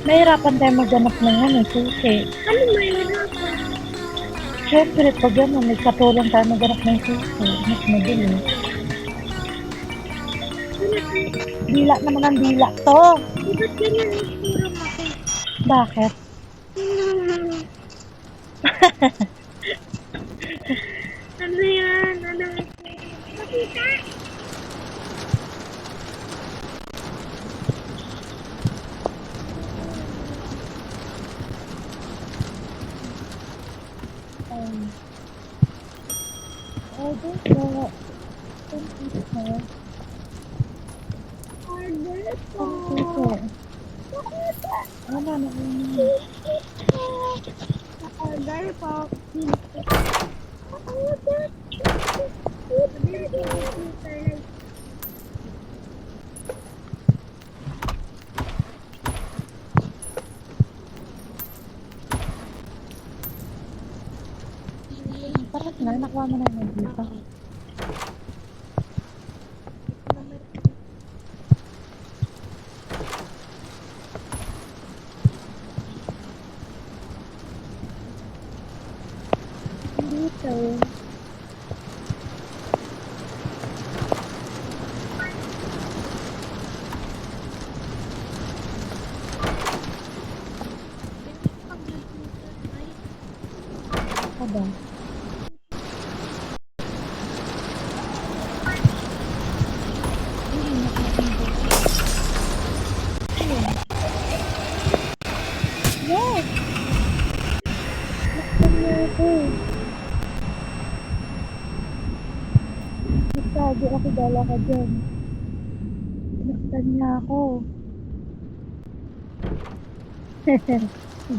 Nahirapan tayo maghanap ng ano, susi. Ano mahirapan? Siyempre, pag ano, may katulong tayo maghanap ng susi, mas madali. Dila naman ang dila to. Ba't ganyan ang itsura mo? Bakit? Ano yan? Ano makita? Order po. Order po. Order po. Ano na Order po. Parang na, nakuha mo na yun dito. Dito. Aba. Yes! Nakpan niya ako. Nagtago ako, dala ka dyan. Nakpan niya ako.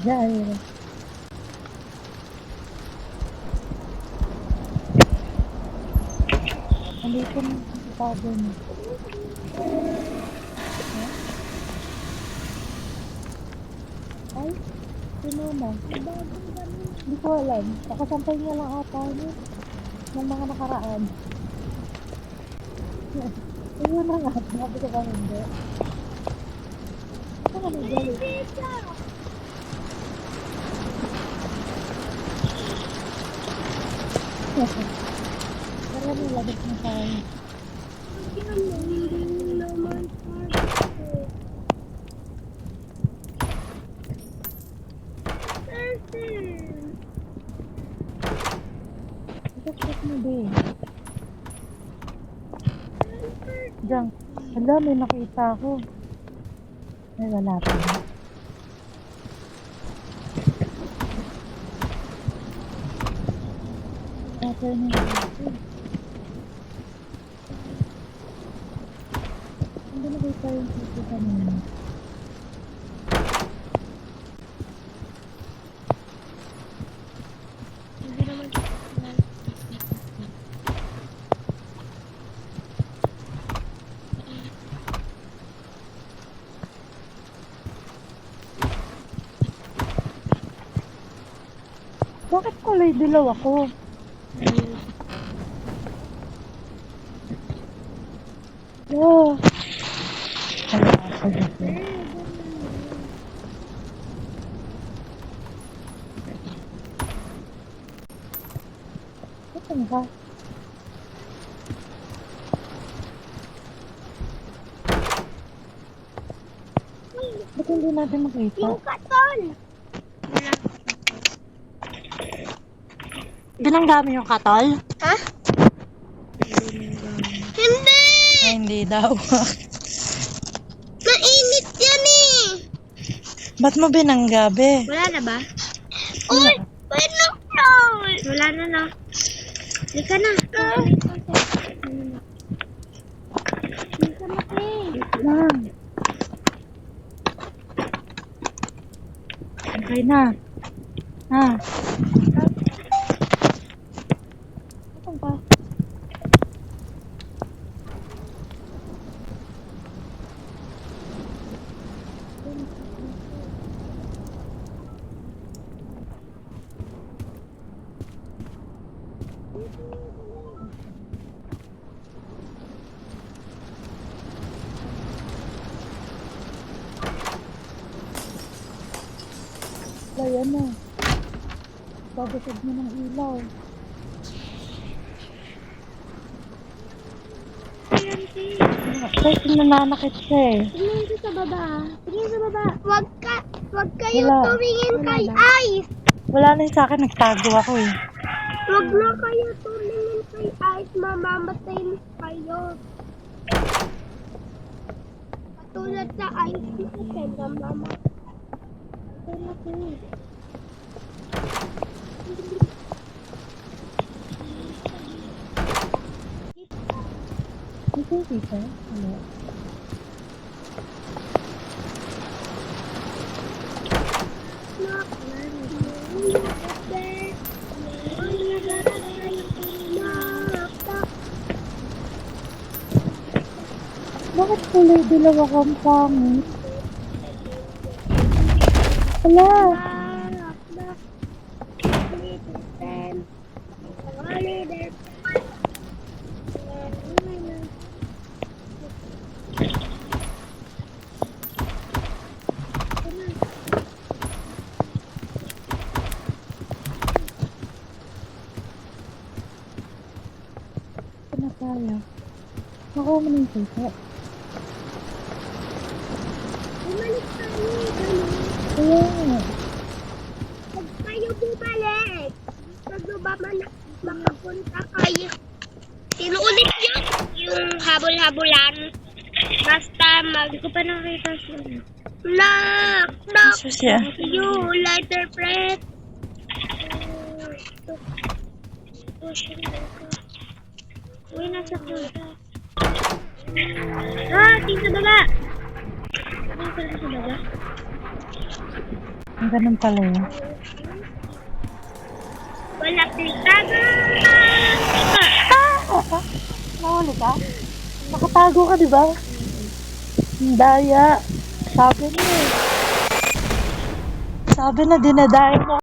Jairo. Andito na sa tago niya. Ay, sino na? Hindi ko alam. Nakasampay niya lang ata niya ng mga nakaraan. Ayun na nga. Sabi ko ba hindi? Ito ka nagalit. Para nilagay na tayo. Check mo din. Diyan. Hala, may nakita ako. Ay, wala pa. Water na yun. Hindi nakita yung sisi kanina. Bakit kulay dilaw ako? Oh. Wala ako dito. Saan ka? Ba't hindi natin makita? Yung katol! Ganang gamit yung katol? Ha? Hindi! Ay, hindi daw. Mainit yan eh! Ba't mo binanggabi? Wala na ba? Uy! Wait lang na! Wala na na. Hindi ka na. Hindi ka na, Clay. Lang. Okay na. Ha? Saan ka? ano. Pagkasad mo ng ilaw. Ayan, T. Kasi nananakit siya eh. Tingnan ko sa baba. Tingnan sa baba. Wag kayo Wala. tumingin kay Ice. Wala na yun sa akin, nagtago ako eh. Wag na kayo tumingin kay Ice. Mamamatay kayo. Katulad sa Ice. Kasi mamamatay na kayo. Ito yung tita? Ano? Bakit kulay dilaw akong pangit? Wala. Pinakaya. Nakuha mo na yung tita. Bumalik tayo, ganun. Kaya nga. Huwag kayo bumalik. Gusto ba makapunta kayo? Sinuulit yun. Yung habol-habulan. Basta hindi ko pa nakita siya. Knock! Isa siya. You, lighter press. Uy, nasa punta. Tingin sa baba. Tingin ka lang sa baba. Ang ganun pala yun. Wala plikaga! Nahuli ka? Nakatago ka, di ba? Ang daya. Sabi na eh. Sabi na, dinadaya mo.